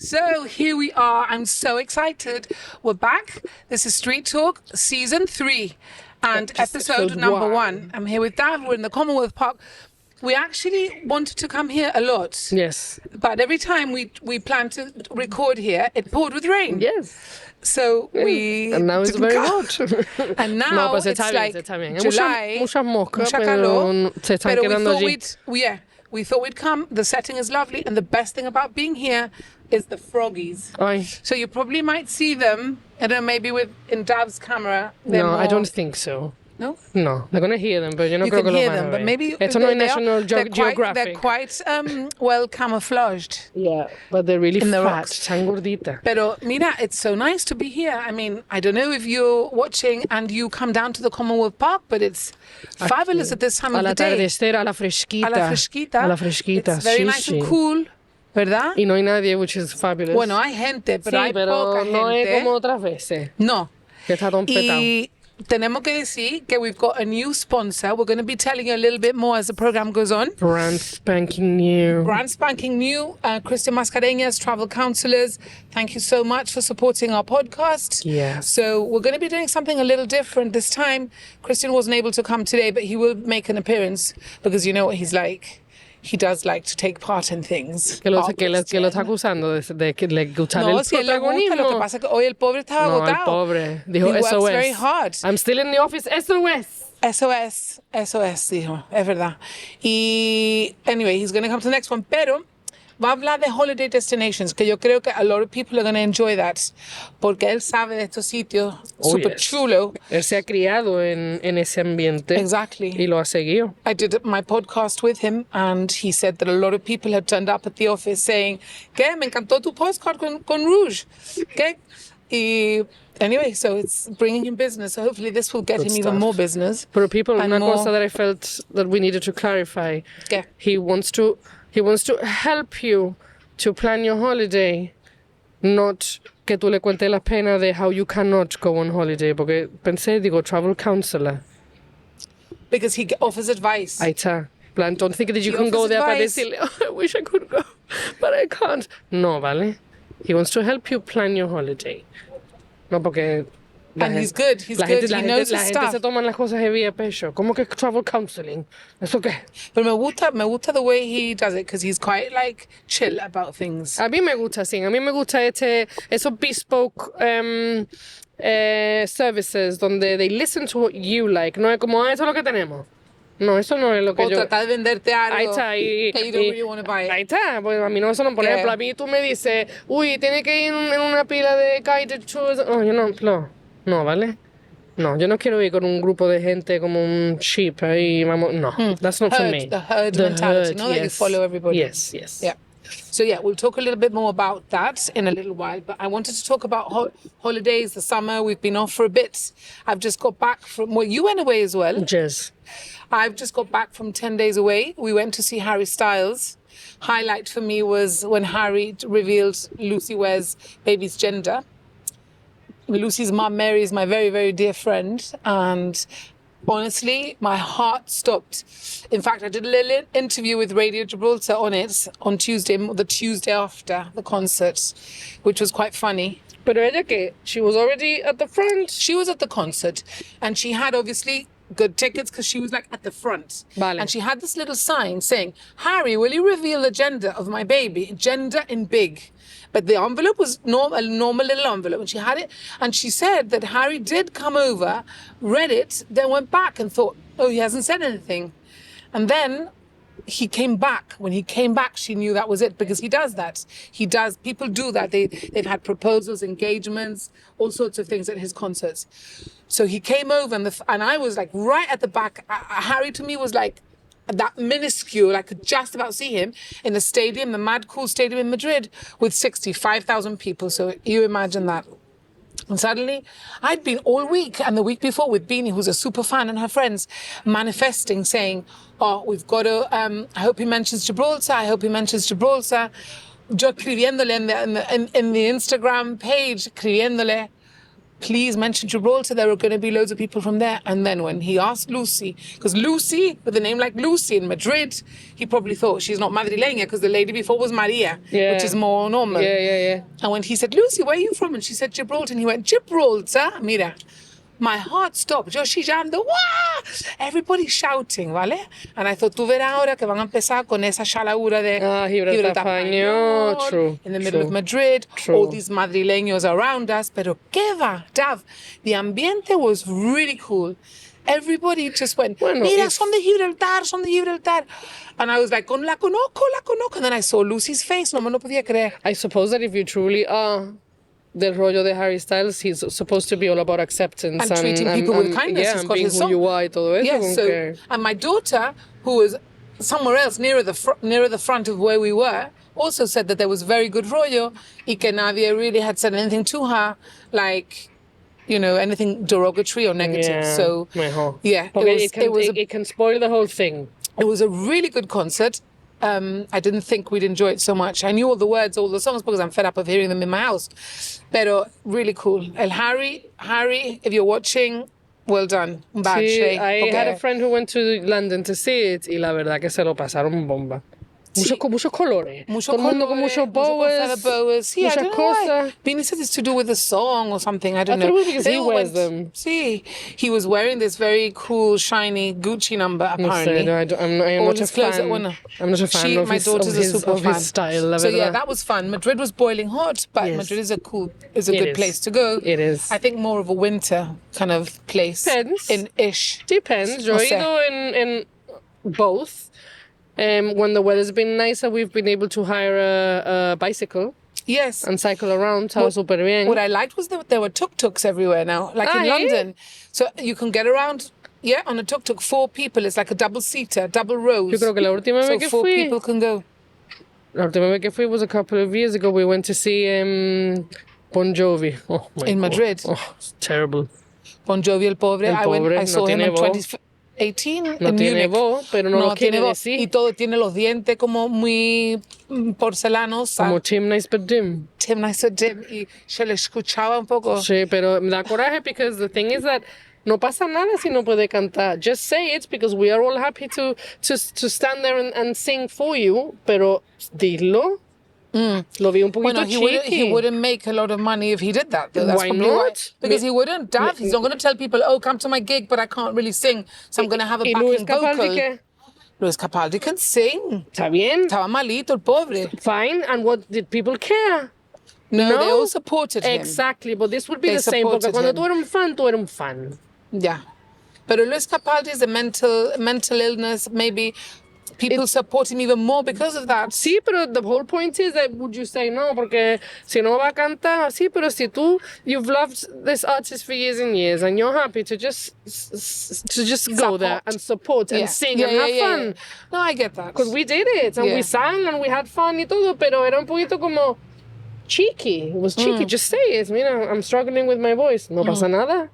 So here we are. I'm so excited. We're back. This is Street Talk, Season 3 and episode number 1. I'm here with Dav. We're in the Commonwealth Park. We actually wanted to come here a lot. Yes. But every time we planned to record here, it poured with rain. Yes. So we And now it's very hot. And now No, pues it's like July. Mucha mosca, mucha pero calor, se están pero quedando allí. we thought we'd come. The setting is lovely, and the best thing about being here is the froggies. Ay. So you probably might see them. I don't know, maybe in Dav's camera. No, I don't think so. No? No, they're going to hear them, pero yo no You creo can que hear lo van them, a but ver. maybe Esto no es National Geographic. They're quite well camouflaged. Yeah, but they're really in the fat, rocks. tan gordita. Pero mira, it's so nice to be here. I mean, I don't know if you're watching and you come down to the Commonwealth Park, but it's fabulous at this time of the day. A la fresquita. A la fresquita. A la fresquita, It's very sí, nice sí. and cool, ¿verdad? Y no hay nadie, which is fabulous. Bueno, hay gente, pero sí, hay pero poca no gente. es como otras veces. No. Que está todo petado. Y tenemos que decir que we've got a new sponsor. We're going to be telling you a little bit more as the program goes on. Brand spanking new. Christian Mascareñas, Travel Counsellors. Thank you so much for supporting our podcast. Yes. So we're going to be doing something a little different this time. Christian wasn't able to come today, but he will make an appearance because you know what he's like. He does like to take part in things. Que lo está acusando de que le gusta el si él le gusta, lo que pasa es que hoy el pobre estaba agotado. El pobre. Dijo he SOS. works very hard. I'm still in the office, SOS. SOS, dijo, es verdad. Y, anyway, he's going to come to the next one, pero va a hablar de holiday destinations, que yo creo que a lot of people are going to enjoy that, porque él sabe de estos sitios super chulo. Él se ha criado en ese ambiente. Exactly. Y lo ha seguido. I did my podcast with him, and he said that a lot of people had turned up at the office saying, ¿qué? Me encantó tu postcard con Rouge. ¿Qué? Y anyway, so it's bringing him business. So hopefully this will get him even more business. But people, una cosa that I felt that we needed to clarify. ¿Qué? He wants to help you to plan your holiday, not que tú le cuentes la pena de how you cannot go on holiday. Porque pensé, digo, travel counselor. Because he offers advice. Ahí está. Plan, don't think that you can go there para decirle, oh, I wish I could go, but I can't. No, ¿vale? He wants to help you plan your holiday. No, porque... He's good. He knows his stuff. La gente se toman las cosas heavy a pecho. ¿Cómo que travel counseling? ¿Eso qué? But me gusta the way he does it, because he's quite, like, chill about things. A mí me gusta, sí. A mí me gusta esos bespoke services donde they listen to what you like. No es como, eso es lo que tenemos. No, eso no es lo que o tratar de venderte algo ahí está, que you don't really want to buy it. Ahí está, pues a mí no, eso no, por ejemplo, a mí tú me dices, uy, tiene que ir en una pila de guided tours. Oh, yo no, ¿vale? No, yo no quiero ir con un grupo de gente como un sheep ahí, vamos, no, that's not for me. The herd mentality, no? Yes. That you follow everybody. Yes. Yeah. So yeah, we'll talk a little bit more about that in a little while, but I wanted to talk about holidays, the summer. We've been off for a bit. I've just got back from, well, you went away as well. Yes. I've just got back from 10 days away. We went to see Harry Styles. Highlight for me was when Harry revealed Lucy Ware's baby's gender. Lucy's mom, Mary, is my very, very dear friend. And honestly, my heart stopped. In fact, I did a little interview with Radio Gibraltar on it on Tuesday, the Tuesday after the concert, which was quite funny. Pero ella que she was already at the front. She was at the concert, and she had obviously good tickets because she was like at the front. Vale. And she had this little sign saying, Harry, will you reveal the gender of my baby? Gender in big. But the envelope was a normal little envelope, and she had it. And she said that Harry did come over, read it, then went back and thought, oh, he hasn't said anything. And then he came back. When he came back, she knew that was it, because he does that. People do that. They've had proposals, engagements, all sorts of things at his concerts. So he came over, and I was like right at the back. Harry to me was like that minuscule. I could just about see him in the stadium, the mad cool stadium in Madrid, with 65,000 people. So you imagine that. And suddenly, I'd been all week and the week before with Beanie, who's a super fan, and her friends, manifesting, saying, oh, we've got to, I hope he mentions Gibraltar, I hope he mentions Gibraltar. Yo escribiéndole in the Instagram page, escribiéndole, please mention Gibraltar. There are going to be loads of people from there. And then when he asked Lucy, because Lucy, with a name like Lucy in Madrid, he probably thought she's not madrileña because the lady before was Maria, which is more normal. Yeah. And when he said, Lucy, where are you from? And she said, Gibraltar. And he went, Gibraltar? Mira. My heart stopped. Yo chillando, ¡wah! Everybody shouting, ¿vale? And I thought, tú verás ahora que van a empezar con esa chalaura de Gibraltar Español. True. In the middle of Madrid. True. All these madrileños around us. Pero qué va, Dav. The ambiente was really cool. Everybody just went, mira, son de Gibraltar. And I was like, la conozco. And then I saw Lucy's face. No me lo podía creer. I suppose that if you truly are del rollo de Harry Styles, he's supposed to be all about acceptance and treating people with kindness. Yeah, and being who you are y todo eso. Yes, so, and my daughter, who was somewhere else nearer the front of where we were, also said that there was very good rollo y que nadie really had said anything to her, like, you know, anything derogatory or negative. Yeah, so, yeah, it can spoil the whole thing. It was a really good concert. I didn't think we'd enjoy it so much. I knew all the words, all the songs, because I'm fed up of hearing them in my house. Pero really cool. El Harry, if you're watching, well done. Un badge, sí, I had a friend who went to London to see it y la verdad que se lo pasaron bomba. Muchos colores. Todo el mundo con muchos boas. Sí, muchas cosas. Vini said it's to do with the song or something. I don't know. I thought it was because he wears them. Sí. He was wearing this very cool, shiny Gucci number, apparently. No sé, I'm not a fan. I'm not a fan of his style. So yeah, that was fun. Madrid was boiling hot, but Madrid is a good place to go. It is. I think more of a winter kind of place. Depends. Depends. Yo he ido in both. When the weather's been nicer, we've been able to hire a bicycle. Yes. And cycle around. Super bien. What I liked was that there were tuk-tuks everywhere now, like in London. So you can get around, on a tuk-tuk, 4 people. It's like a double-seater, double rows. Yo creo que la última vez que fui... 4 people can go. La última vez que fui was a couple of years ago. We went to see Bon Jovi. Oh, my God. In Madrid. Oh, it's terrible. Bon Jovi, el pobre. I saw him in 2018 no in tiene Munich. voz, pero no lo quiere decir. Y todo tiene los dientes como muy porcelanos. Como Tim Nice but Dim. Tim Nice but Dim. Y se le escuchaba un poco. Sí, pero me da coraje because the thing is that no pasa nada si no puede cantar. Just say it because we are all happy to stand there and sing for you, pero dilo. Lo vi un poquito cheeky. He wouldn't make a lot of money if he did that. Though. That's why not? Because he wouldn't. He's not going to tell people, oh, come to my gig, but I can't really sing, so I'm going to have a backing vocal. Luis Capaldi can sing. Está bien. Estaba malito, el pobre. Fine, and what did people care? No, they all supported him. Exactly, but this would be the same, porque cuando tú eres un fan. Yeah. But Luis Capaldi is a mental illness, maybe... People support him even more because of that. Sí, pero the whole point is that would you say no? Porque si no va a cantar, sí, pero si you've loved this artist for years and years and you're happy to just go there and support and sing and have fun. Yeah. No, I get that. Because we did it and we sang and we had fun y todo, pero era un poquito como cheeky. It was cheeky. Just say it. Mira, I'm struggling with my voice. No pasa nada.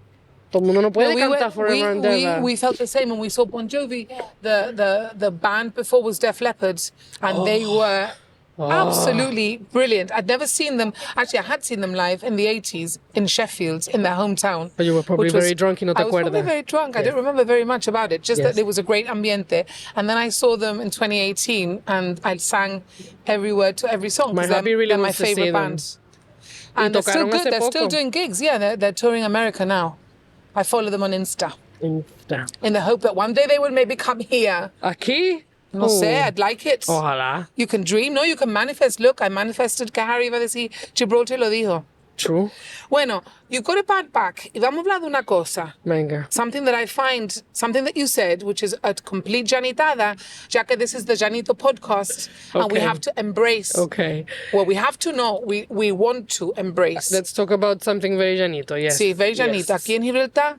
Todo el mundo no puede cantar forever and ever. We felt the same when we saw Bon Jovi. The band before was Def Leppard, and they were absolutely brilliant. I'd never seen them. Actually, I had seen them live in the 80s in Sheffield, in their hometown. But you were probably very drunk, y no te acuerdas. I was probably very drunk. I don't remember very much about it, just that it was a great ambiente. And then I saw them in 2018, and I sang every word to every song. My hubby really they're my wants to see favorite them. band. And they're still good. They're still doing gigs. Yeah, they're touring America now. I follow them on Insta. In the hope that one day they will maybe come here. ¿Aquí? No sé, I'd like it. Ojalá. You can dream, no, you can manifest. Look, I manifested que Harry iba a decir Gibraltar lo dijo. True. Bueno, you've got a bad back. Y vamos a hablar de una cosa. Venga. Something that you said, which is a complete janitada, ya que this is the Llanito podcast, and we have to embrace. Okay. Well, we have to know, we want to embrace. Let's talk about something very Llanito, yes. Sí, very Llanito. Yes. Aquí en Gibraltar,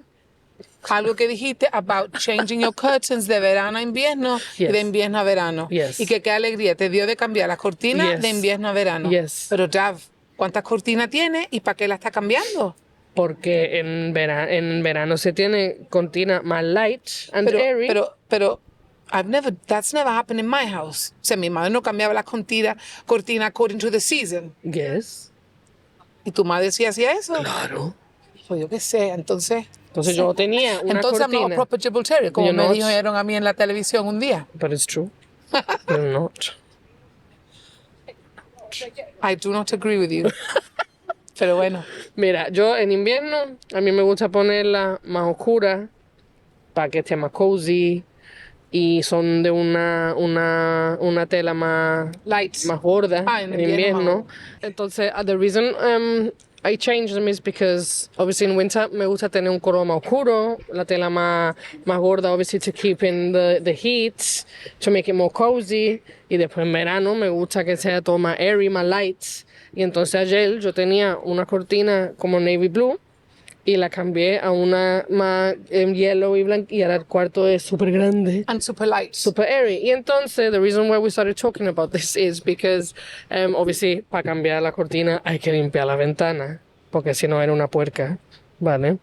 algo que dijiste about changing your curtains de verano a invierno y de invierno a verano. Yes. Y que qué alegría te dio de cambiar las cortinas de invierno a verano. Yes. Pero Dav, ¿cuántas cortinas tiene y para qué la está cambiando? Porque en verano se tiene cortina más light and airy. Pero that's never happened in my house. O sea, mi madre no cambiaba la cortina according to the season. Yes. ¿Y tu madre sí hacía eso? Claro. Pues yo qué sé, entonces yo tenía una I'm not a cortina. proper Gibraltarian, como You're me not. dijeron a mí en la televisión un día. But it's true. You're not. I do not agree with you. Pero bueno. Mira, yo en invierno, a mí me gusta ponerla más oscura para que esté más cozy. Y son de una tela más Light. más gorda En en invierno. invierno. Entonces, the reason I change them is because obviously in winter me gusta tener un color más oscuro, la tela más gorda, obviously to keep in the heat, to make it more cozy. Y después en verano me gusta que sea todo más airy, más light. Y entonces ayer yo tenía una cortina como navy blue y la cambié a una más yellow y blanca y ahora el cuarto es súper grande. And super light. Super airy. Y entonces, the reason why we started talking about this is because, obviously, para cambiar la cortina hay que limpiar la ventana, porque si no era una puerca, ¿vale?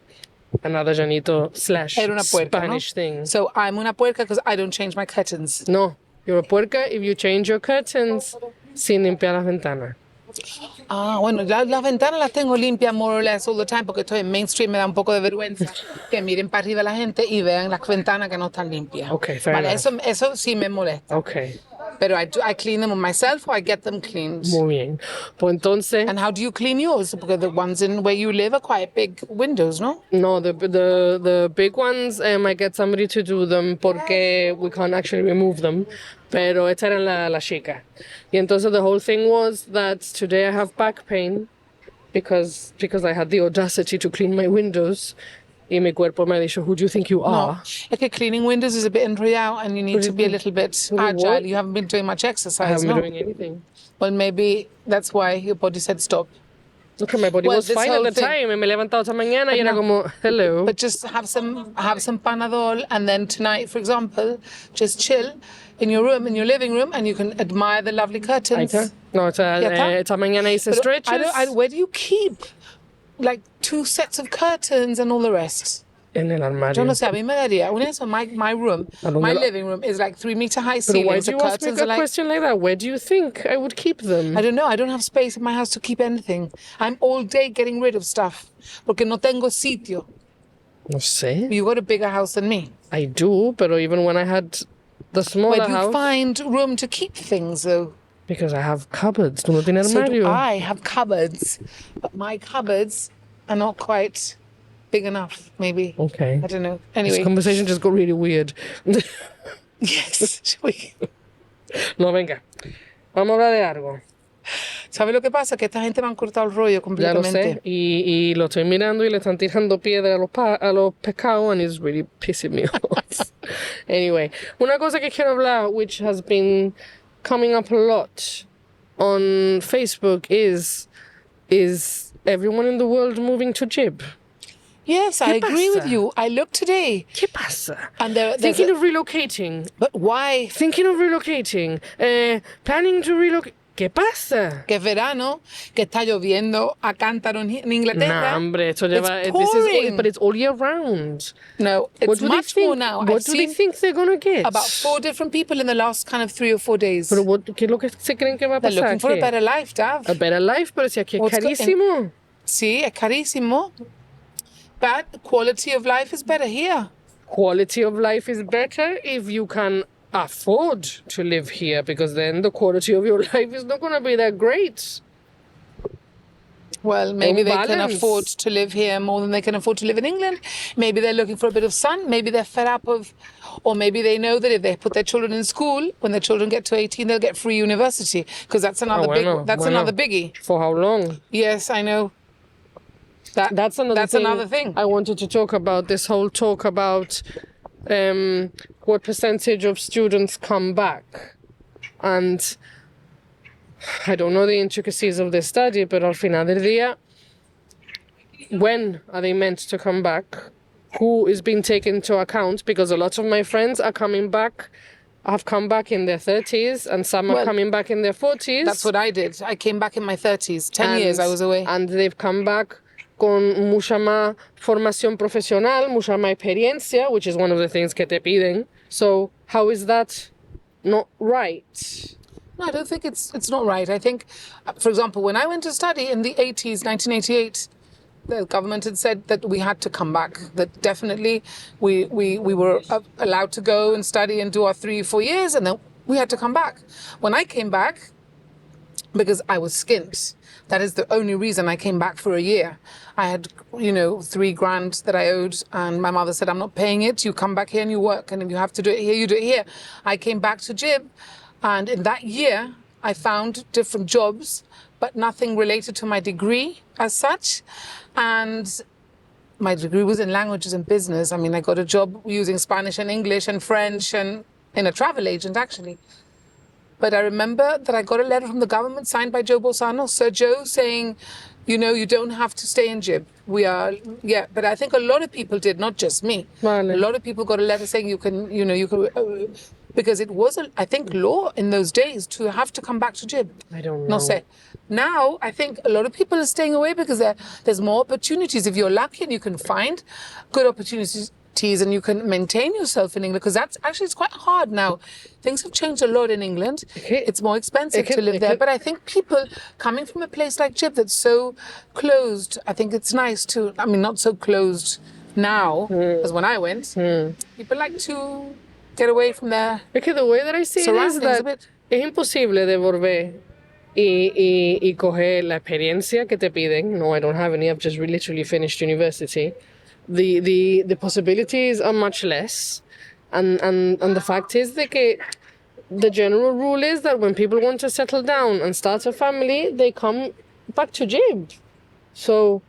Another llanito / Era una puerca, Spanish ¿no? thing. So I'm una puerca because I don't change my curtains. No, you're a puerca if you change your curtains sin limpiar las ventanas. Ah, bueno, las ventanas las tengo limpias more or less all the time porque estoy en mainstream, me da un poco de vergüenza que miren para arriba la gente y vean las ventanas que no están limpias. Okay, fair Vale, enough. eso sí me molesta. Okay, Pero I clean them myself or I get them cleaned. muy bien. Pues entonces, And how do you clean yours? Because the ones in where you live are quite big windows, ¿no? no, the big ones, I get somebody to do them porque we can't actually remove them. Pero esta era la chica. Y entonces the whole thing was that today I have back pain because I had the audacity to clean my windows. Y mi cuerpo me ha dicho, who do you think you are? No. Es que cleaning windows is a bit enrollado and you need to be a little bit agile. what? You haven't been doing much I exercise, haven't no? been doing anything. Well, maybe that's why your body said stop. Okay, my body Well, was this fine at whole the thing- time. Me he levantado esta mañana y era no. como, hello. But just have some Panadol and then tonight, for example, just chill in your room, in your living room, and you can admire the lovely curtains. No, esta mañana hice But stretches. where do you keep like 2 sets of curtains and all the rest? En el armario. Yo no sé, a mí me daría. My room, my living room is like 3-meter high But ceilings. why The do you ask me curtains a are like, question like that? Where do you think I would keep them? I don't know. I don't have space in my house to keep anything. I'm all day getting rid of stuff porque no tengo sitio. No sé. You got a bigger house than me. I do, but even when I had the smaller Where do you house, find room to keep things though? because I have cupboards. Tú no tienes So do armario. I have cupboards, but my cupboards are not quite big enough, maybe. Okay. I don't know. This Anyway, conversation just got really weird. yes. Shall we? No, venga. Vamos a hablar de algo. ¿Sabes lo que pasa? Que esta gente me han cortado el rollo Ya lo completamente. sé. Y lo estoy mirando y le están tirando piedra a los pescados and it's really pissing me off. Anyway, una cosa que quiero hablar, which has been coming up a lot on Facebook is everyone in the world moving to Gib. Yes, I agree with pasa? you. I looked today. ¿Qué pasa? And there's Thinking of relocating. But why? Thinking of relocating. Planning to relocate. ¿Qué pasa? Que es verano, que está lloviendo a cántaro en Inglaterra. Nah, hombre, esto lleva. It's This is, pouring. but it's all year round. No, What it's do they much think? more now. What I've do they seen think they're gonna get? about 4 different people in the last kind of 3 or 4 days. Pero ¿qué es lo que se creen que va a They're pasar? looking for a ¿Qué? better life, Dav. A better life, pero si aquí es What's go- carísimo. Sí, es carísimo. But the quality of life is better here. Quality of life is better if you can afford to live here, because then the quality of your life is not going to be that great. Well, maybe they can balance. afford to live here more than they can afford to live in England. Maybe they're looking for a bit of sun. Maybe they're fed up of, or maybe they know that if they put their children in school, when their children get to 18, they'll get free university. Because that's another another biggie. For how long? Yes, I know. That's another thing. I wanted to talk about this whole talk about what percentage of students come back. And I don't know the intricacies of this study, but al final del día, when are they meant to come back? Who is being taken into account? Because a lot of my friends are coming back, have come back in their 30s, and some are Well, coming back in their 40s. That's what I did. I came back in my 30s. 10 years I was away. And they've come back con mucha más formación profesional, mucha más experiencia, which is one of the things que te piden. So how is that not right? No, I don't think it's not right. I think, for example, when I went to study in the 80s, 1988, the government had said that we had to come back, that definitely we were allowed to go and study and do our 3-4 years, and then we had to come back. When I came back, because I was skint, that is the only reason I came back for a year. I had, $3,000 that I owed, and my mother said, I'm not paying it. You come back here and you work, and if you have to do it here, you do it here. I came back to Jib, and in that year, I found different jobs, but nothing related to my degree as such. And my degree was in languages and business. I mean, I got a job using Spanish and English and French and in a travel agent, actually. But I remember that I got a letter from the government signed by Joe Bolzano, Sir Joe, saying, you don't have to stay in Jib. But I think a lot of people did, not just me. Vale. A lot of people got a letter saying you can, because it was, I think, law in those days to have to come back to Jib. I don't know. No sé. Now, I think a lot of people are staying away because there's more opportunities. If you're lucky and you can find good opportunities and you can maintain yourself in England, because it's quite hard now. Things have changed a lot in England. It's more expensive to live there. But I think people coming from a place like Jib that's so closed, I think it's nice to, not so closed now as when I went. People like to get away from their Es que the way that I see it is that es imposible de volver y coger la experiencia que te piden. No, I don't have any. I've just literally finished university. The possibilities are much less, and the fact is that the general rule is that when people want to settle down and start a family, they come back to Jib. So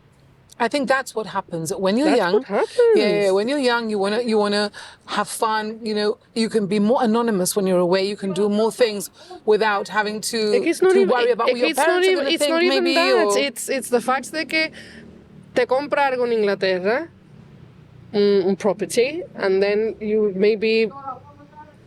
I think that's what happens when you're young. What happens. Yeah, when you're young, you wanna have fun. You can be more anonymous when you're away. You can do more things without having to worry about what your parents are going to think. It's not even maybe, that. It's the fact de que te compra algo en Inglaterra, un property, and then you maybe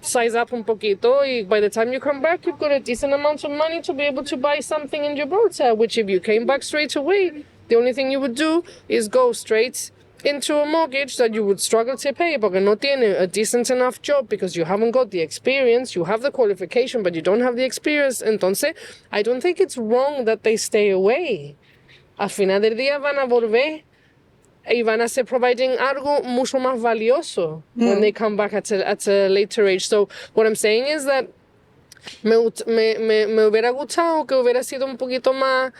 size up un poquito, y by the time you come back, you've got a decent amount of money to be able to buy something in Gibraltar, which if you came back straight away, the only thing you would do is go straight into a mortgage that you would struggle to pay porque no tiene a decent enough job because you haven't got the experience. You have the qualification, but you don't have the experience. Entonces, I don't think it's wrong that they stay away. Al final del día van a volver y van a ser providing algo mucho más valioso when they come back at a later age. So what I'm saying is that me hubiera gustado que hubiera sido un poquito más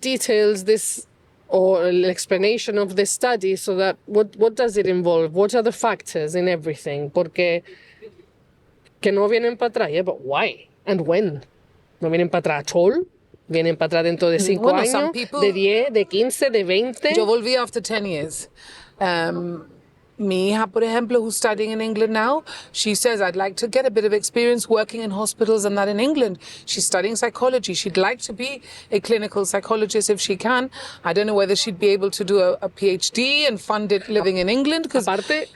details this or an explanation of the study, so that what does it involve? What are the factors in everything? Porque que no vienen para atrás, yeah, but why and when? No vienen para atrás at all. Vienen para atrás dentro de 5 años, de 10, de 15, de 20. Yo volví after 10 years. Mi hija, por ejemplo, who's studying in England now, she says, I'd like to get a bit of experience working in hospitals and that in England. She's studying psychology. She'd like to be a clinical psychologist if she can. I don't know whether she'd be able to do a PhD and fund it living in England, because olvídate,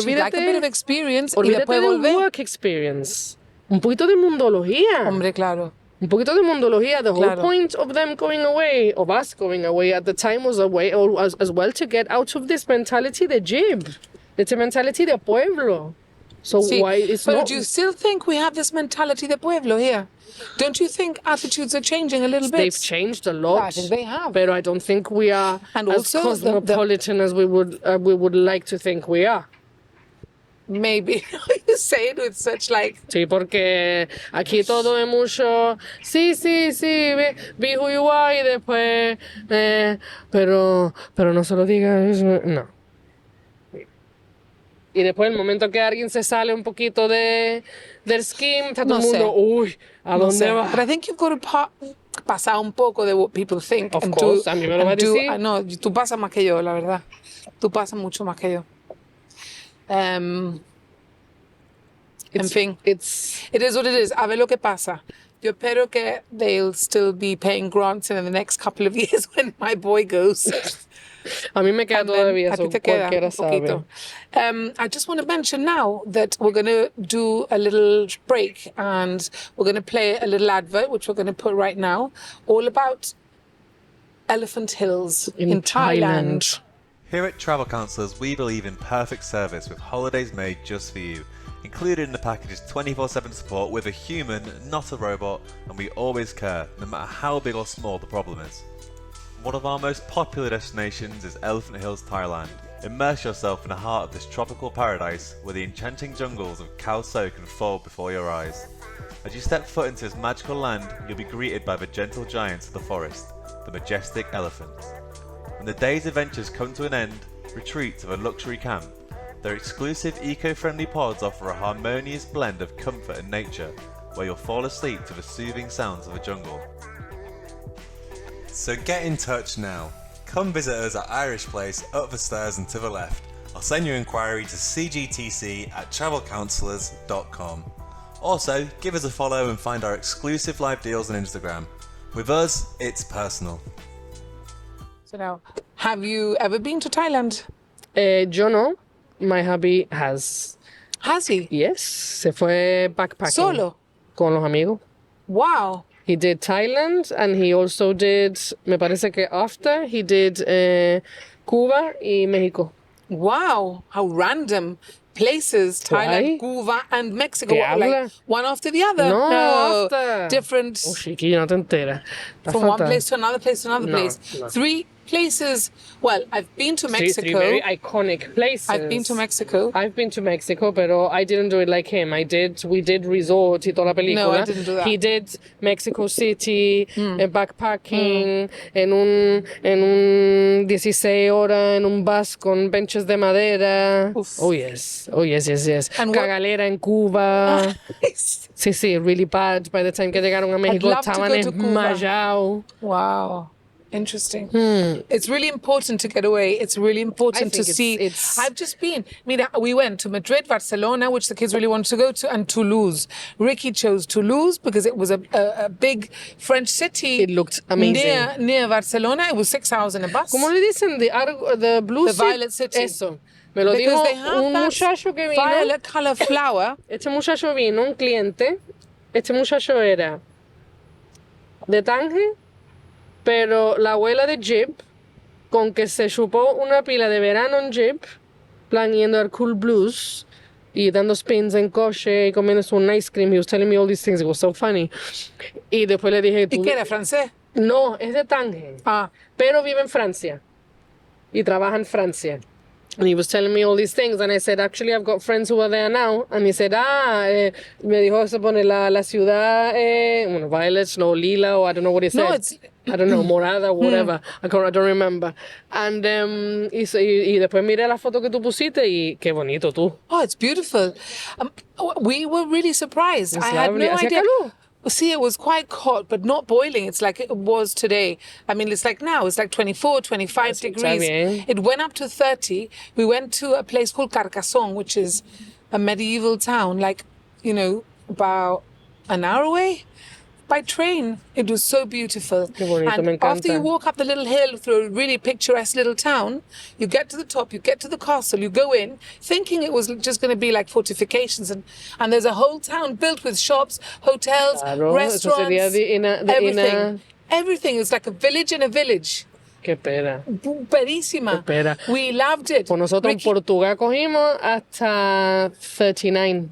she'd like a bit of experience y olvídate después de volver. work experience. Un poquito de mundología. Hombre, claro. Un poquito de mundología. The whole point of them going away, of us going away at the time, was a way, or as well, to get out of this mentality de Jib. It's a mentality de pueblo. So why it's but not... do you still think we have this mentality de pueblo here? Don't you think attitudes are changing a little bit? They've changed a lot. I think they have. But I don't think we are as cosmopolitan as we would like to think we are. Maybe you say it with such like. Sí, porque aquí todo es mucho. Sí, be who you are y después. Pero no se lo digas. No. Y después, el momento que alguien se sale un poquito del scheme, está todo el mundo. Uy, ¿a dónde va? But I think you've got to pasar un poco de what people think. Of course, a mí me lo va a decir. No, tú pasas más que yo, la verdad. Tú pasas mucho más que yo. En fin, it is what it is. A ver lo que pasa. Yo espero que they'll still be paying grants in the next couple of years when my boy goes. A mí me queda todavía, so cualquiera sabe. I just want to mention now that we're going to do a little break and we're going to play a little advert, which we're going to put right now, all about Elephant Hills in Thailand. Here at Travel Counsellors, we believe in perfect service with holidays made just for you. Included in the package is 24/7 support with a human, not a robot, and we always care, no matter how big or small the problem is. One of our most popular destinations is Elephant Hills, Thailand. Immerse yourself in the heart of this tropical paradise where the enchanting jungles of Khao So can fall before your eyes. As you step foot into this magical land, you'll be greeted by the gentle giants of the forest, the majestic elephants. When the day's adventures come to an end, retreat to a luxury camp. Their exclusive eco-friendly pods offer a harmonious blend of comfort and nature, where you'll fall asleep to the soothing sounds of the jungle. So get in touch now. Come visit us at Irish Place, up the stairs and to the left, or send your inquiry to cgtc@travelcounsellors.com. Also, give us a follow and find our exclusive live deals on Instagram. With us, it's personal. So now, have you ever been to Thailand? Yo no. My hubby has. Has he? Yes. Se fue backpacking. Solo? Con los amigos. Wow. He did Thailand and he also did, me parece que after, he did Cuba y México. Wow. How random. Places, Thailand, Cuba, and Mexico. ¿Qué habla? Like one after the other. No, after. Different. Oh, chiquillo, no te enteras. From one place to another place to another No, place. no. 3 places. Well, I've been to Mexico. Three very iconic places. I've been to Mexico. I've been to Mexico, pero I didn't do it like him. We did resort y toda la película. No, I didn't do that. He did Mexico City, backpacking, en un 16 horas en un bus con benches de madera. Uf. Oh yes. And what- Cagalera en Cuba. Sí, really bad. By the time que llegaron a México, love to estaban go to Cuba. desmayados. Wow. Interesting. It's really important to get away. It's really important to think see. it's- I've just been. Mira, we went to Madrid, Barcelona, which the kids really wanted to go to, and Toulouse. Ricky chose Toulouse because it was a big French city. It looked amazing. Near Barcelona. It was 6 hours in a bus. ¿Cómo le dicen? The blue The Violet City. Eso. Me lo Because dijo they have un that muchacho que vino. violet color flower. Este muchacho vino, un cliente. Este muchacho era de Tánger, pero la abuela de Jeep, con que se chupó una pila de verano en Jeep, plan yendo al Cool Blues y dando spins en coche y comiendo un ice cream. He was telling me all these things. It was so funny. Y después le dije, ¿Y qué era? ¿Francés? No, es de Tánger. Ah. Pero vive en Francia y trabaja en Francia. And he was telling me all these things, and I said, actually, I've got friends who are there now. And he said, me dijo, se pone la ciudad, bueno, violet, no, lila, or I don't know what he said. No, it's... I don't know, morada, whatever. I don't remember. And y después miré la foto que tú pusiste y qué bonito tú. Oh, it's beautiful. We were really surprised. It's I had lovely. no ¿Hacía idea. calor? See, it was quite hot, but not boiling. It's like it was today. I mean, it's like now. It's like 24, 25 Está degrees. bien. It went up to 30. We went to a place called Carcassonne, which is a medieval town, like, about an hour away by train. It was so beautiful. Qué bonito, and me encanta. after you walk up the little hill through a really picturesque little town, you get to the top, you get to the castle, you go in, thinking it was just going to be like fortifications, and there's a whole town built with shops, hotels, Claro, eso restaurants, sería everything. Everything. It's like a village in a village. Qué pena. Perísima. Qué pena. We loved it. Pues nosotros en Ricky, Portugal cogimos hasta 39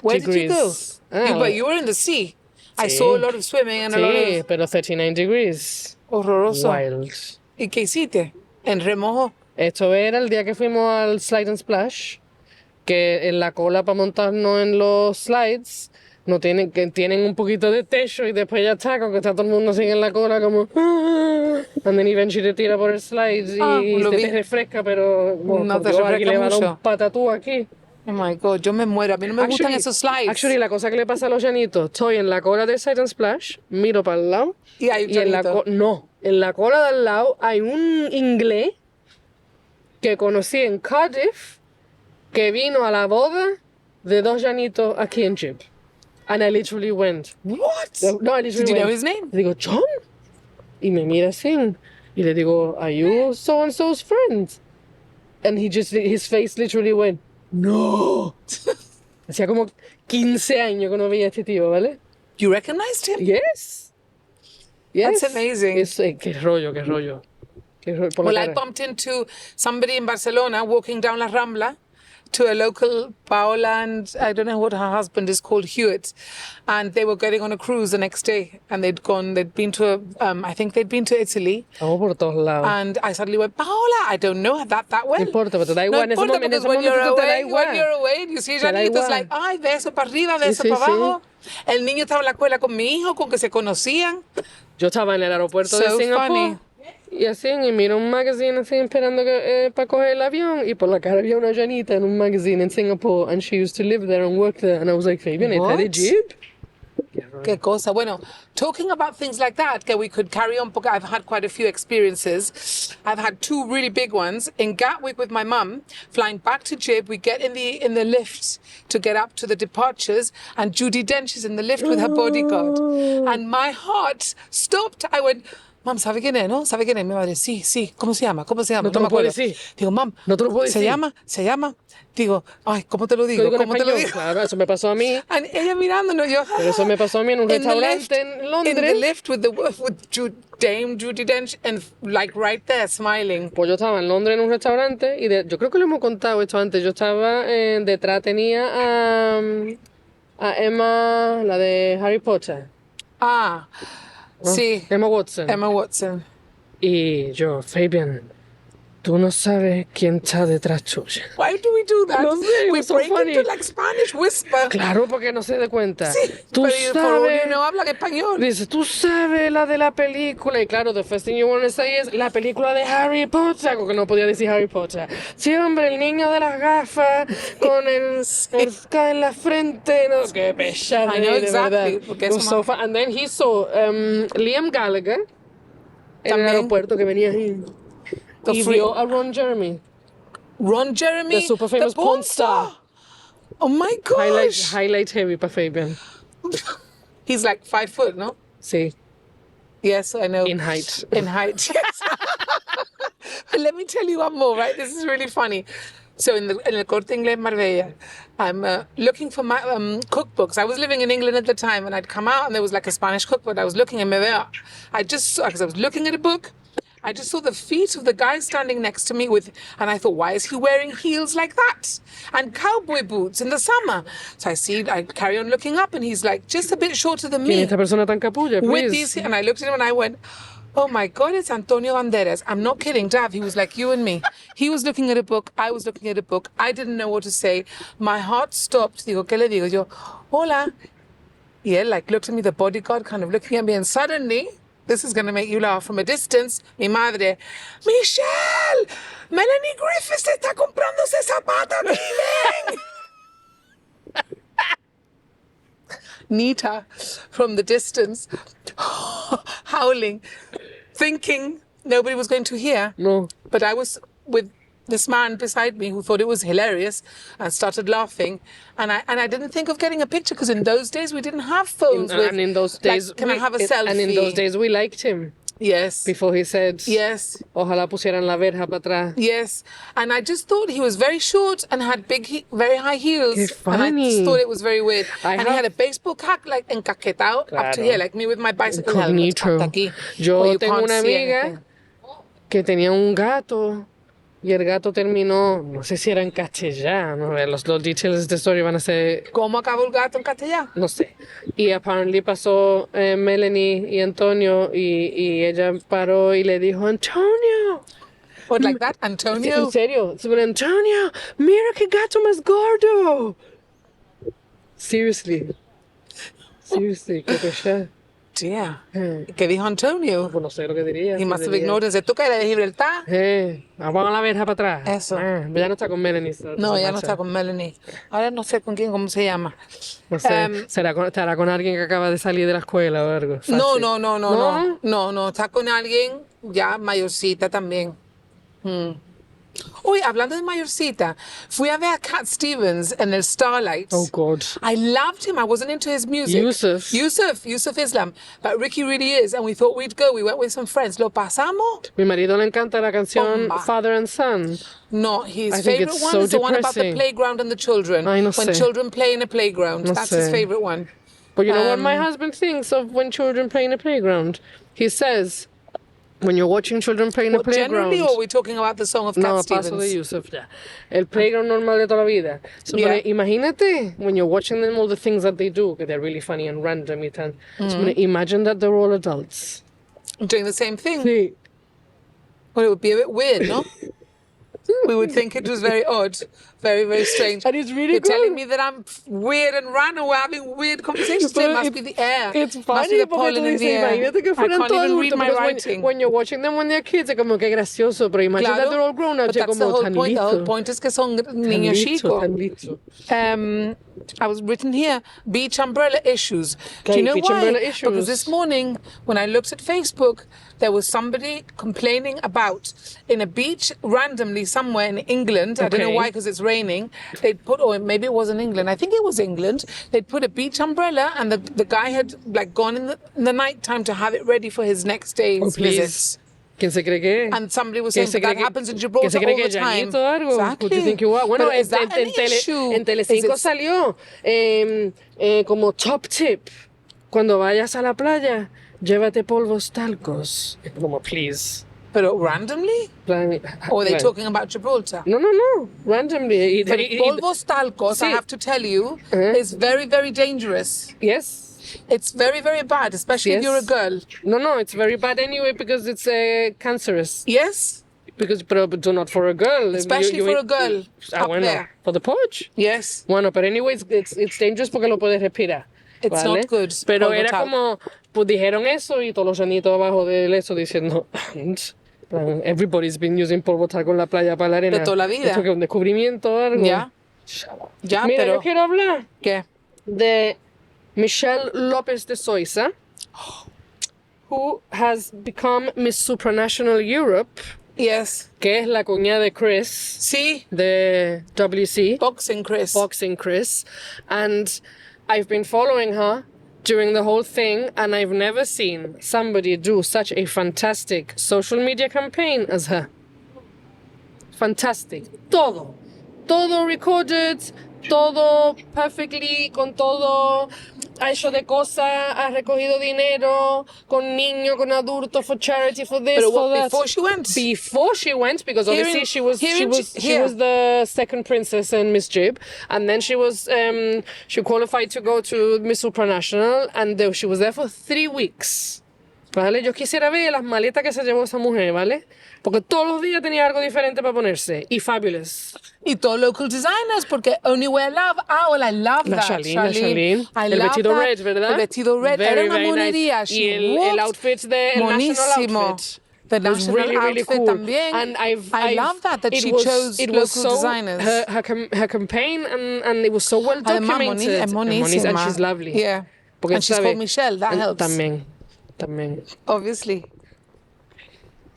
where degrees. did you go? Ah, But you were in the sea. I Sí. saw a lot of swimming and a lot Sí, of... pero 39 degrees. Horroroso. Wild. ¿Y qué hiciste? En remojo. Esto era el día que fuimos al Slide and Splash, que en la cola para montarnos en los slides no tienen un poquito de techo y después ya está, con que está todo el mundo así en la cola como and then eventually te tira por el slide y lo vi. te refresca, pero bueno, No te por Dios, aquí refresca le va a dar mucho. un patatú aquí. Oh my God, yo me muero. A mí no me gustan esos slides. Actually, la cosa que le pasa a los llanitos, estoy en la cola del Slide and Splash, miro para el lado Y hay un en la llanito. en la cola de al lado hay un inglés que conocí en Cardiff que vino a la boda de 2 llanitos aquí en Jeep. And I literally went, What? no, I literally Did you went, know his name? Le digo, John? Y me mira así. Y le digo, are you so-and-so's friend? And his face literally went, no. Hacía como 15 años que no veía a este tío, ¿vale? You recognized him? Yes. Yes. That's amazing. Qué rollo. Por la Well, I cara. bumped into somebody in Barcelona walking down La Rambla. to a local Paola, and I don't know what her husband is called, Hewitt, and they were getting on a cruise the next day, and they'd been to I think they'd been to Italy. Vamos por todos lados. And I suddenly went, Paola, I don't know that well. No importa, pero te da No igual. En ese importa, momento, because when you're tú te da away, igual. when you're away, you see Te da Janito, it's igual. like, ay, de eso para arriba, de eso Sí, para sí. abajo. El niño estaba en la escuela con mi hijo, con que se conocían. Yo estaba en el aeropuerto de So Singapur. funny. Y así, y miro un magazine así, esperando para coger el avión. Y por la cara había una llanita en un magazine en Singapur. And she used to live there and work there. And I was like, Fabian, ¿esta de What? Jeep? Qué cosa. Bueno, talking about things like that, que we could carry on, porque I've had quite a few experiences. I've had 2 really big ones. In Gatwick with my mum, flying back to Jib, we get in the lift to get up to the departures, and Judi Dench is in the lift with her bodyguard. And my heart stopped. I went, Mam, ¿sabe quién es, no? ¿Sabe quién es? Mi madre, sí, sí. ¿Cómo se llama? ¿Cómo se llama? No te me lo puedo acuerdo. decir. Digo, Mam, No te lo puedo ¿se decir. llama? Digo, ay, ¿cómo te lo Lo digo? digo en ¿Cómo te lo español. digo? Claro, eso me pasó a mí. And ella mirándonos, yo. Pero eso me pasó a mí en un In the lift, restaurante en Londres. In the lift with Dame Judi Dench, and like right there, smiling. Pues yo estaba en Londres en un restaurante y yo creo que lo hemos contado esto antes. Yo estaba detrás, tenía a Emma, la de Harry Potter. Ah, sí. Emma Watson. Emma Watson. Y yo, Fabian, tú no sabes quién está detrás tuya. Why do we do that? No sé, We it's so break funny. into like Spanish whisper. Claro, porque no se dé cuenta. Sí, Tú pero por all sabes. you know, hablan español. Dice, tú sabes la de la película. Y claro, the first thing you want to say es la película de Harry Potter. Porque no podía decir Harry Potter. Sí, hombre, el niño de las gafas con el K en la frente. No, qué pesado. I know de exactly, verdad. porque It was eso so fun. And then he saw Liam Gallagher en el También. aeropuerto que venía ahí. The Y free- vio a Ron Jeremy. Ron Jeremy, The super famous porn star. Oh my gosh. Highlight heavy para Fabian. He's like 5 foot, no? Sí, Yes, I know. in height. In height, yes. But let me tell you one more, right? This is really funny. So in El Corte Inglés Marbella, I'm looking for my cookbooks. I was living in England at the time, and I'd come out, and there was like a Spanish cookbook. I was looking in Marbella. I just saw, because I was looking at a book, I just saw the feet of the guy standing next to me and I thought, why is he wearing heels like that? And cowboy boots in the summer. So I carry on looking up, and he's like just a bit shorter than ¿Quién es me. esta persona tan capulla? With Please. these, and I looked at him and I went, oh my God, it's Antonio Banderas. I'm not kidding, Dav. He was like you and me. He was looking at a book. I was looking at a book. I didn't know what to say. My heart stopped. Digo, ¿qué le digo? Yo, hola. Yeah, like looked at me, the bodyguard kind of looking at me, and suddenly, this is going to make you laugh from a distance, mi madre, Michelle, Melanie Griffiths está comprándose zapatos aquí, ven. Nita, from the distance, howling, thinking nobody was going to hear. No. But I was with this man beside me who thought it was hilarious and started laughing. And I didn't think of getting a picture because in those days we didn't have phones. And in those days, like, can I have a selfie? And in those days, we liked him. Yes. Before he said, Yes. ojalá pusieran la verja para atrás. Yes. And I just thought he was very short and had very high heels. Qué And I just funny. thought it was very weird. I And he have- had a baseball cap like encaquetado up to Claro. here, like me with my bicycle helmet Incognito. hasta aquí. Yo where you tengo can't una see amiga anything. que tenía un gato y el gato terminó, no sé si era en castellano, los details de esta historia van a ser, ¿Cómo acabó el gato en castellano? no sé. Y apparently pasó Melanie y Antonio y ella paró y le dijo, Antonio. What, like that? Antonio? En serio, Antonio, mira qué gato más gordo. Seriously, qué pesar. Yeah. ¿Qué dijo Antonio? Pues no sé lo que diría. He must have ignored and said, ¿tú que eres de Gibraltar? Vamos a la verja para atrás. Eso. Ya no está con Melanie. No, ya no está con Melanie. Ahora no sé con quién, cómo se llama. No sé, estará con alguien que acaba de salir de la escuela o algo. Fácil. No, está con alguien ya mayorcita también. Uy, hablando de mayorcita, fui a ver a Cat Stevens en el Starlight. Oh, God. I loved him. I wasn't into his music. Yusuf Islam. But Ricky really is. And we thought we'd go. We went with some friends. ¿Lo pasamos? Mi marido le encanta la canción Bomba. Father and Son. No, his I think favorite it's one so is the one about the depressing. playground and the children. Ay, no when sé. children play in a playground. No That's his sé. favorite one. But you know what my husband thinks of when children play in a playground? He says, when you're watching children play in a What, playground. generally, or are we talking about the song of Cat No, Stevens? paso de Yusuf ya. El playground normal de toda la vida. So, Yeah. imagínate when you're watching them, all the things that they do, que they're really funny and random y tal. So, imagine that they're all adults. Doing the same thing. Sí. Well, it would be a bit weird, no? We would think it was very odd, very, very strange. And it's really You're good. telling me that I'm weird and random. We're having weird conversations today. It must be the air. It's Must funny be the porque pollen tú in dices, the air. imagínate que I fueran can't todos even read adultos, my because writing. when you're watching them when they're kids, es como que gracioso, pero imagine that they're all grown up, but ya that's the como whole tan point. The whole listo. point is que son Tan niños listo, chicos. tan listo. I was written here, beach umbrella issues. Do you know beach why? umbrella Because issues. this morning, when I looked at Facebook, there was somebody complaining about in a beach randomly somewhere in England. I don't know Okay. why, because it's raining. They'd put, or maybe it wasn't England. I think it was England. They'd put a beach umbrella, and the guy had like gone in the night time to have it ready for his next day's Oh, please. visits. ¿Quién se cree que es? And somebody was ¿Quién saying se that cree happens in que Gibraltar se cree all que the es time. llanito o algo? Exactly. Who do you think you are? Bueno, But is that an issue? en Telecinco Is it- salió como top tip. Cuando vayas a la playa, llévate polvos talcos. Como, please. But randomly? Plan- Or are they plan. talking about Gibraltar? No. Randomly. But polvos talcos, I Sí. have to tell you, Uh-huh. is very, very dangerous. Yes. It's very, very bad, especially if Yes. you're a girl. No, it's very bad anyway because it's cancerous. Yes? Pero not for a girl. Especially for a girl up bueno, there. for the porch. Yes. Bueno, pero anyways, it's dangerous porque lo puedes respirar. It's ¿vale? not good, Pero polvo era talc. como, pues dijeron eso y todos los llanitos abajo de eso diciendo, everybody's been using polvo talco en la playa para la arena. De toda la vida. Esto que es un descubrimiento o algo. Ya. Ya, Mira, pero... yo quiero hablar ¿Qué? de Michelle López de Soiza, who has become Miss Supranational Europe, Yes. que es la cuñada de Chris, See? de WC. Boxing, Chris. Boxing Chris, and I've been following her during the whole thing, and I've never seen somebody do such a fantastic social media campaign as her. Fantastic. Todo recorded, todo perfectly, con todo, ha hecho de cosas, ha recogido dinero, con niños, con adultos, for charity, for this, But for what, that. before she went? Before she went, because Here obviously in- she was here in- the second princess in Miss Jib, and then she was she qualified to go to Miss Supranational, and she was there for 3 weeks. Vale, yo quisiera ver las maletas que se llevó esa mujer, ¿vale? Porque todos los días tenía algo diferente para ponerse. Y fabulous. Y todos local designers, porque only wear love. Ah, well, I love La that. Charlene. I El love vestido that. red, ¿verdad? El vestido red. Very, Era una very monería. nice. She Y el walked outfit de el national monísimo. outfit. The was national really, really outfit cool. también. And I love that it she was- chose it local was so, designers. Her campaign, and it was so well Además, documented. es monísima. And she's lovely. Yeah. Porque And she's sabe- called Michelle. That helps. También. Obviously.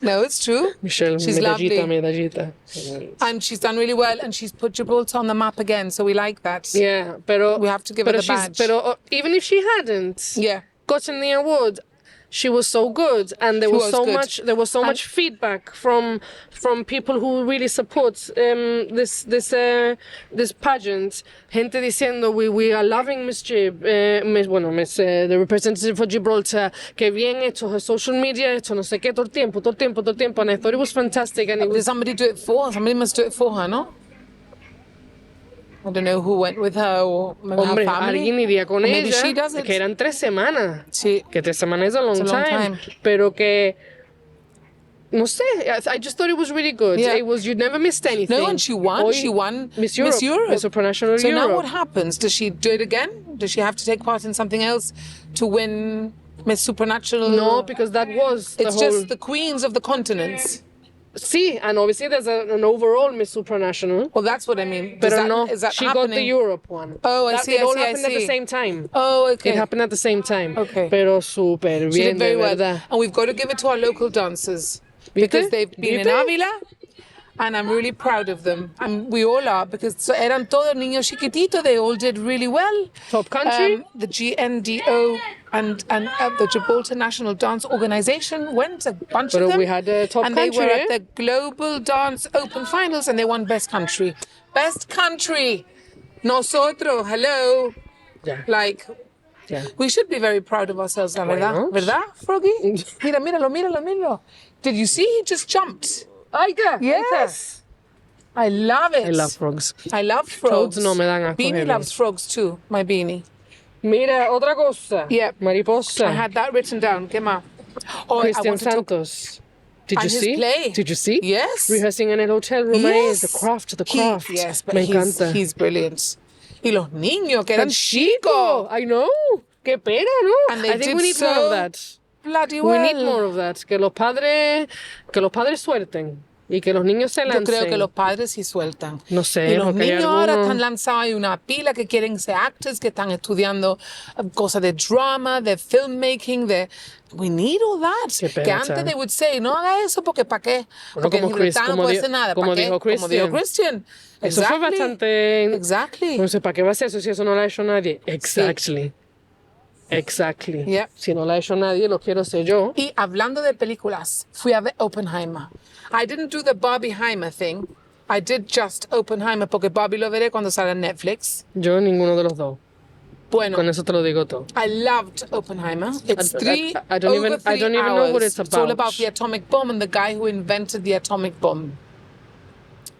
No, it's true. Michelle, She's lovely. medallita. And she's done really well, and she's put Gibraltar on the map again, so we like that. Yeah, pero We have to give her the badge. Pero even if she hadn't Yeah. gotten the award, she was so good, and there She was was so good. much. There was so much feedback from people who really support this pageant. Gente diciendo we are loving Miss Jib, the representative for Gibraltar. Que bien hecho, her social media hecho, no sé qué, todo el tiempo. And I thought it was fantastic, and it Did was. somebody do it for her? Somebody must do it for her, no? I don't know who went with her or maybe Hombre, her family. alguien iría con Or maybe ella, she does it. que eran 3 semanas. Sí. Que 3 semanas is a long, a long time. time. Pero que, no sé, I just thought it was really good. Yeah. It was, you never missed anything. No, and she won. Hoy, She won Miss Europe. Miss Supranational So Europe. now what happens? Does she do it again? Does she have to take part in something else to win Miss Supernatural? No, because that was the it's whole... just the queens of the continents. Sí, and obviously there's an overall Miss Supranational. Well, that's what I mean. Does Pero that, no, is that she happening? got the Europe one. Oh, I That- see, It all I happened at the see. same time. Oh, okay. It happened at the same time. Okay. Pero súper bien, She did very de well. verdad. And we've got to give it to our local dancers because they've been in ¿Viste? Ávila. And I'm really proud of them. And we all are because eran todos niños chiquititos. They all did really well. Top country? The GNDO and the Gibraltar National Dance Organization went, a bunch But of them. we had a top and country, they were eh? at the Global Dance Open Finals and they won Best Country. Best Country. Nosotros, hello. Yeah. Like, Yeah. We should be very proud of ourselves, la verdad. Bueno. ¿Verdad, Froggy? Mira, míralo. Did you see? He just jumped. Yes. I love it. I love frogs. I love frogs. Toads no me dan asco Beanie heavy. loves frogs too, my Beanie. Mira, otra cosa. Yeah. Mariposa. I had that written down. ¿Qué más? Oh, I Christian want to talk- Santos. Did And you his see? play. Did you see? Yes. Rehearsing en el hotel room ahí, Yes. the craft. Yes, but Me encanta. he's brilliant. Y los niños que eran Tan chicos. I know. Qué pena, ¿no? And they I think did we need more so of that. Bloody We well. need more of that. Que los padres suelten y que los niños se Yo lancen. creo que los padres sí sueltan. No sé, Y los porque hay niños ahora algunos- están lanzados. Hay una pila que quieren ser actors, que están estudiando cosas de drama, de filmmaking, de... We need all that. Qué pena, Que antes chao. they would say, no haga eso porque ¿para qué? Bueno, Porque como en Chris- Gibraltar no como puede di- hacer nada. como ¿Para qué? dijo Como dijo Christian. Eso fue Exactly. bastante... Exactly. No sé, ¿para qué va a ser eso si eso no lo ha hecho nadie? Exactly. Yeah. Si no lo ha hecho nadie, lo quiero ser yo. Y hablando de películas, fui a ver Oppenheimer. I didn't do the Barbieheimer thing. I did just Oppenheimer porque Barbie lo veré cuando salga en Netflix. Yo ninguno de los dos. Bueno, Con eso te lo digo todo. I loved Oppenheimer. It's I don't even know what it's It's all about. about the atomic bomb and the guy who invented the atomic bomb.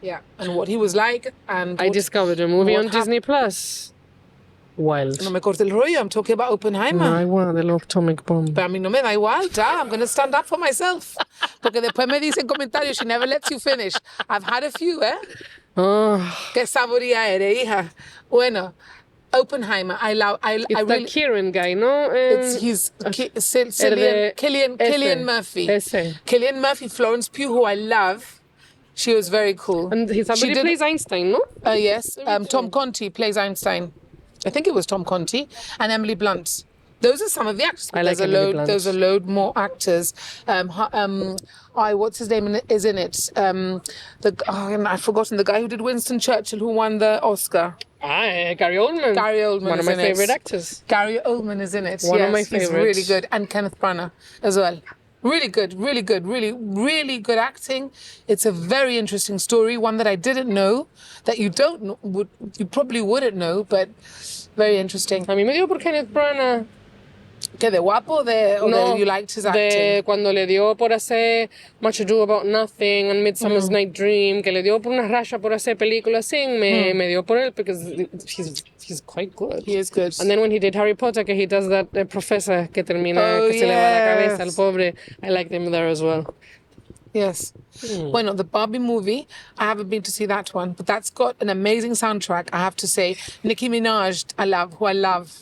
Yeah, and what he was like and I what- discovered a movie what on Disney Plus. Wild. No me corte el rollo. I'm talking about Oppenheimer. No, igual del Atomic Bomb. Pero a mí no me da igual, ya. I'm going to stand up for myself. Porque después me dicen comentarios, she never lets you finish. I've had a few, ¿eh? Oh, Qué saboría eres, hija. Bueno, Oppenheimer, I it's really... that Kieran guy, ¿no? He's de- Cillian ese, Murphy. ese. Cillian Murphy, Florence Pugh, who I love. She was very cool. And he She did- plays Einstein, ¿no? Yes, Tom Conti plays Einstein. I think it was Tom Conti and Emily Blunt. Those are some of the actors. I like There's a Emily load. Blunt. There's a load more actors. What's his name is in it? I've forgotten the guy who did Winston Churchill, who won the Oscar. Gary Oldman. Gary Oldman One is of my in it. favorite actors. Gary Oldman is in it. One yes, of my he's favorites. really good, and Kenneth Branagh as well. Really good, really good acting. It's a very interesting story, one that I didn't know, that you probably wouldn't know, but very interesting. A mí me dio por Kenneth Branagh. ¿Qué, de guapo o de you liked his acting? de cuando le dio por hacer Much Ado About Nothing and Midsummer's Night Dream, que le dio por una raya por hacer películas así, me dio por él, because he's quite good. He is good. And then when he did Harry Potter, que he does that professor que termina, Oh, que se le va la cabeza al yes. pobre, I liked him there as well. Yes. Bueno, the Barbie movie, I haven't been to see that one, but that's got an amazing soundtrack, I have to say. Nicki Minaj, who I love,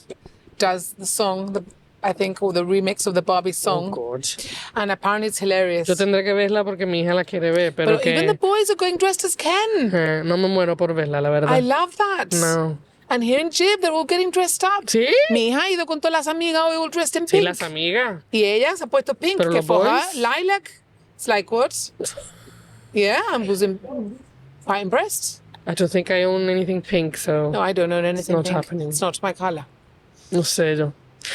does the song, I think, or the remix of the Barbie song. Oh, God. And apparently it's hilarious. Yo tendré que verla porque mi hija la quiere ver, pero But que even the boys are going dressed as Ken. no me muero por verla, la verdad. I love that. No. And here in Jib, they're all getting dressed up. ¿Sí? Mi hija ha ido con todas las amigas hoy all dressed in Sí, pink. las amigas. Y ella se ha puesto pink, Pero que los for her, boys? lilac. It's like, what? Yeah, I was quite impressed. I don't think I own anything pink, so No, I don't know anything not pink. happening. It's not my color. no sé yo.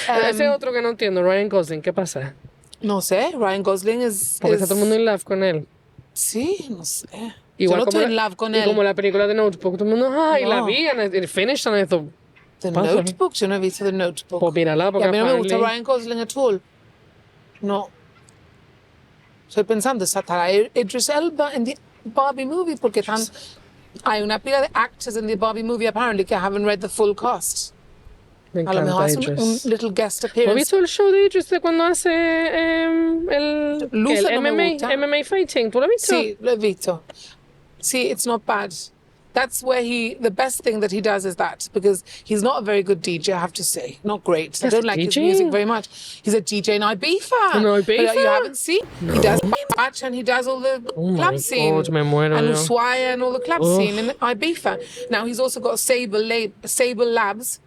Ese otro que no entiendo, Ryan Gosling, ¿qué pasa? No sé, Ryan Gosling is... Porque está todo el mundo in love con él. Sí, no sé. Igual Yo no como estoy in love con y él. como la película de Notebook, todo el mundo, ay, la No. vi, and it finished, and I thought, The pasa? Notebook, yo no he visto The Notebook. pues mírala, Y porque a mí no me gusta apparently- Ryan Gosling at all. No. Estoy pensando, ¿estará Idris Elba en the Barbie movie? Porque hay una pila de actors in the Barbie movie apparently que haven't read the full cast. Me A lo encanta mejor hace Idris. un little guest ¿Has appearance. visto el show de Idris de cuando hace el Luce no me MMA, gusta. MMA fighting? ¿Tú lo has visto? Sí, lo he visto. See, it's not bad. That's where the best thing that he does is that, because he's not a very good DJ, I have to say. Not great. I Yes, don't like his DJing. music very much. He's a DJ in Ibiza. In Ibiza? You haven't seen? He does match and he does all the my club scene. God, me muero and yo. Ushuaia and all the club Ugh. scene in Ibiza. Now he's also got Sable Labs,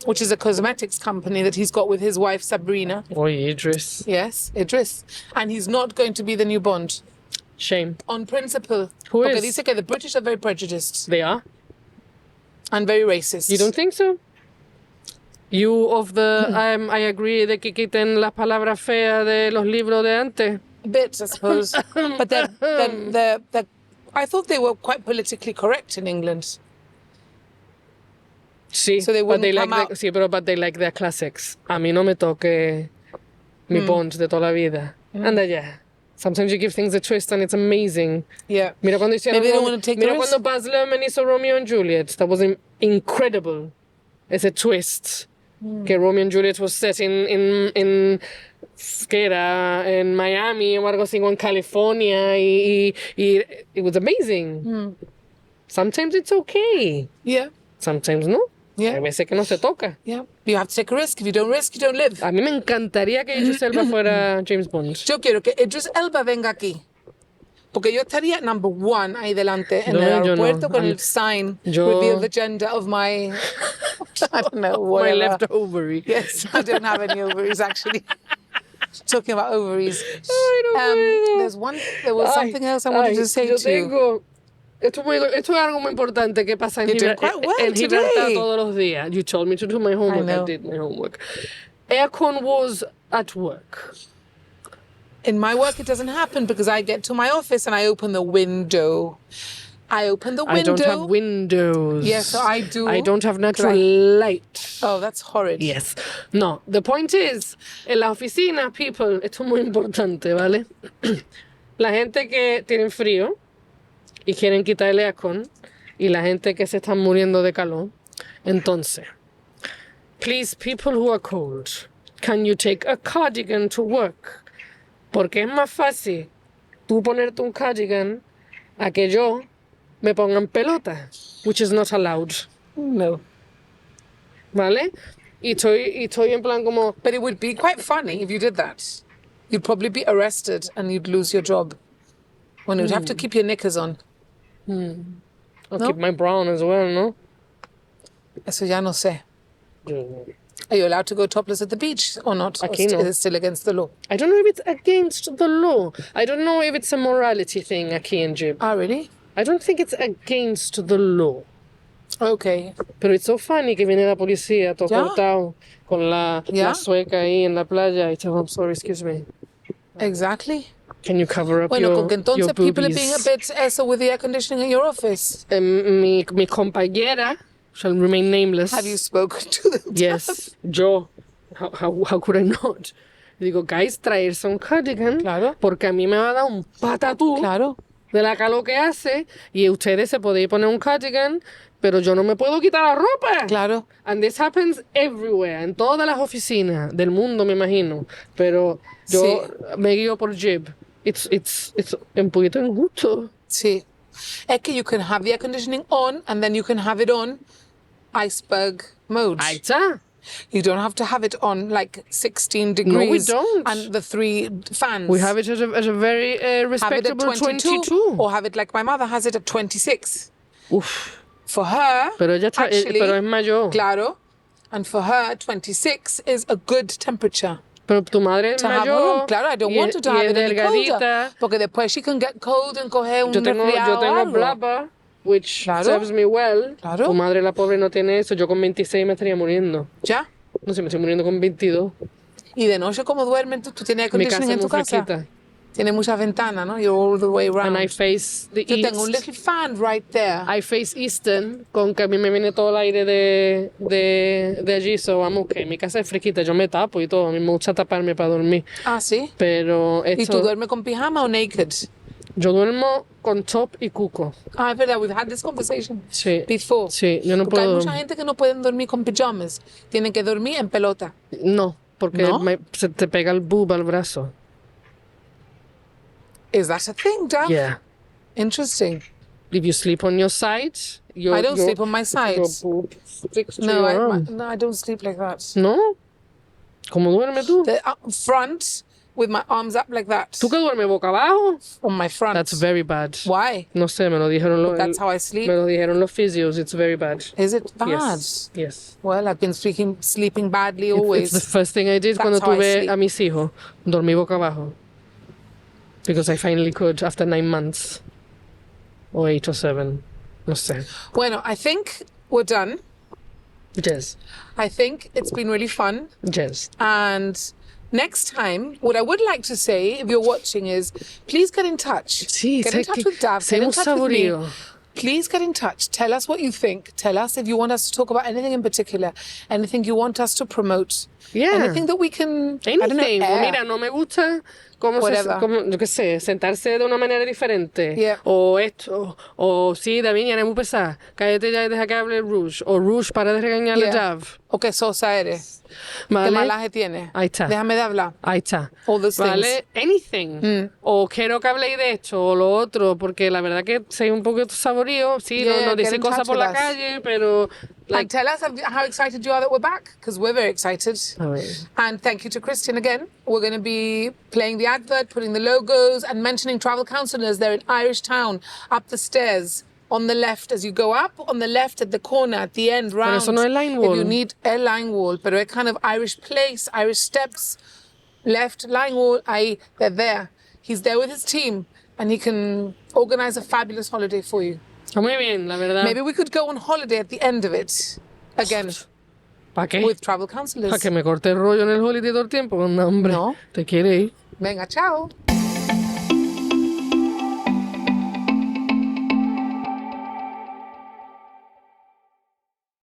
which is a cosmetics company that he's got with his wife Sabrina. Oye, Idris. Yes, Idris. And he's not going to be the new Bond. Shame. On principle. Who Porque is? dice que the British are very prejudiced They are? and very racist. You don't think so? You of the I agree de que quiten las palabras feas de los libros de antes. A bit, I suppose. But I thought they were quite politically correct in England. Sí, So they but they wouldn't like come out. sí, pero but they like their classics. A mí no me toque mi Bond de toda la vida. Anda ya. Sometimes you give things a twist and it's amazing. Yeah. Mira cuando hicieron Maybe they don't want to take the mira risk. cuando Baz Luhrmann hizo Romeo and Juliet. That was incredible. Ese twist. Que Romeo and Juliet was set in que era en Miami o algo así, o en California y it was amazing. Sometimes it's okay. Yeah. Sometimes no. Yeah. Hay veces que no se toca. Yeah. You have to take a risk. If you don't risk, you don't live. A mí me encantaría que Idris Elba fuera James Bond. Yo quiero que Idris Elba venga aquí. Porque yo estaría number one ahí delante en No, el yo no. aeropuerto con el sign, Yo- reveal the gender of my, I don't know, My whatever. left ovary. Yes, I don't have any ovaries actually. Talking about ovaries. Ay, no puedo. There was Ay, something else I wanted ay, to say yo to you. tengo- Esto es algo muy importante que pasa en, You're doing quite well en Gibraltar today. todos los días. You told me to do my homework. I know. did my homework. Aircon was at work. In my work, it doesn't happen because I get to my office and I open the window. I open the window. I don't have windows. Yes, I do. I don't have natural light. Oh, that's horrid. Yes. No, the point is, en la oficina, people, esto es muy importante, ¿vale? La gente que tienen frío y quieren quitar el aircon y la gente que se están muriendo de calor. Entonces, please, people who are cold, can you take a cardigan to work? Porque es más fácil tú ponerte un cardigan a que yo me ponga en pelota, which is not allowed. No. ¿Vale? Y estoy en plan como, But it would be quite funny if you did that. You'd probably be arrested and you'd lose your job. When you'd have to keep your knickers on. I'll keep my brown as well, ¿no? Eso ya no sé. Are you allowed to go topless at the beach or not? Aquí Or no. is it still against the law? I don't know if it's against the law. I don't know if it's a morality thing aquí en Jib. Ah, really? I don't think it's against the law. Okay. Pero it's so funny que viene la policía todo Ya. cortado con la Ya. sueca ahí en la playa y te I'm sorry, excuse me. Exactly. Can you cover up Bueno, your, con que entonces your people are boobies? being a bit eso with the air conditioning in your office. Mi compañera shall remain nameless. Have you spoken to them? Yes, yo. How could I not? Digo, guys, traerse un cardigan Claro. porque a mí me va a dar un patatú Claro. de la calor que hace y ustedes se podéis poner un cardigan, pero yo no me puedo quitar la ropa. Claro. And this happens everywhere, en todas las oficinas del mundo, me imagino. Pero yo Sí. me guío por Jib. It's un poquito injusto. Sí. Es que you can have the air conditioning on and then you can have it on iceberg mode. Ahí está. You don't have to have it on like 16 degrees. don't. And the 3 fans. We have it at a very Have it at respectable 22. Or have it like my mother has it at 26. Uf. For her, Pero ella está, actually, pero es mayor. claro. And for her, 26 is a good temperature Pero tu madre es to have mayor. home. Claro, I don't y want es- her to y have es it any colder. delgadita. Porque después she can get cold and coger un Yo tengo resfriado o algo. blabber, which Claro. serves me well. Claro. Tu madre, la pobre, no tiene eso. Yo con 26 me estaría muriendo. Ya. No sé, me estoy muriendo con 22. Y de noche, ¿cómo duermen? ¿Tú tienes air Mi casa conditioning es en muy tu casa? fresquita. Tiene muchas ventanas, ¿no? You're all the way around. And I face the Yo east. tengo un little fan right there. I face eastern, con que a mí me viene todo el aire de allí. So, vamos, que mi casa es fresquita. Yo me tapo y todo. A mí me gusta taparme para dormir. Ah, ¿sí? Pero ¿Y tú esto... duermes con pijama o naked? Yo duermo con top y cuco. Ah, es verdad, we've had this conversation Sí. before. Sí, yo no Porque hay puedo... mucha gente que no pueden dormir con pijamas. Tienen que dormir en pelota. No, porque ¿No? se te pega el boob al brazo. Is that a thing, Dad? Yeah. Interesting. If you sleep on your side, I don't sleep on my side. Your boob sticks to No, your arm. no, I don't sleep like that. ¿No? ¿Cómo duermes tú? The front with my arms up like that. ¿Tú que duermes boca abajo? On my front. That's very bad. Why? No sé, me lo dijeron los... That's how I sleep. Me lo dijeron los physios. It's very bad. Is it bad? Yes. Yes. Well, I've been sleeping badly It's always. the first thing I did That's cuando how I tuve sleep. a mis hijos. Dormí boca abajo. Because I finally could after 9 months. Or 8 or 7. No sé. Bueno, I think we're done. Yes. I think it's been really fun. Yes. And next time, what I would like to say, if you're watching, is please get in touch. Sí, Get in sé touch que with Dav. Get in hemos touch with me. saboreado. please get in touch. Tell us what you think. Tell us if you want us to talk about anything in particular, anything you want us to promote. Yeah. Anything that we can, I don't know, Anything. Pues air. mira, no me gusta yo qué sé, sentarse de una manera diferente. Yeah. O esto, o sí, David, ya eres muy pesada. Cállate ya y deja que hable Rouge. O Rouge, para de regañarle a Yeah. Jav. O qué sosa eres. ¿Vale? ¿Qué malaje tiene? Ahí está. Déjame de hablar. Ahí está. All those ¿Vale? Anything. O quiero que habléis de esto o lo otro, porque la verdad que soy un poco saborío. Sí, Yeah, no get dice in cosas touch por with la us. calle, pero... And tell us how excited you are that we're back, because we're very excited. A ver. And thank you to Christian again. We're going to be playing the advert, putting the logos, and mentioning Travel Counsellors. They're in Irish Town, up the stairs, on the left as you go up, on the left at the corner, at the end, round. eso no es line If wall. you need a line wall, but a kind of Irish place, Irish steps, left line wall, they're there. He's there with his team, and he can organize a fabulous holiday for you. Está muy bien, la verdad. Maybe we could go on holiday at the end of it, again, ¿Para qué? with Travel Counsellors. ¿Para que me corte el rollo en el holiday todo el tiempo? Anda, hombre. No. ¿Te quiere ir? Venga, chao.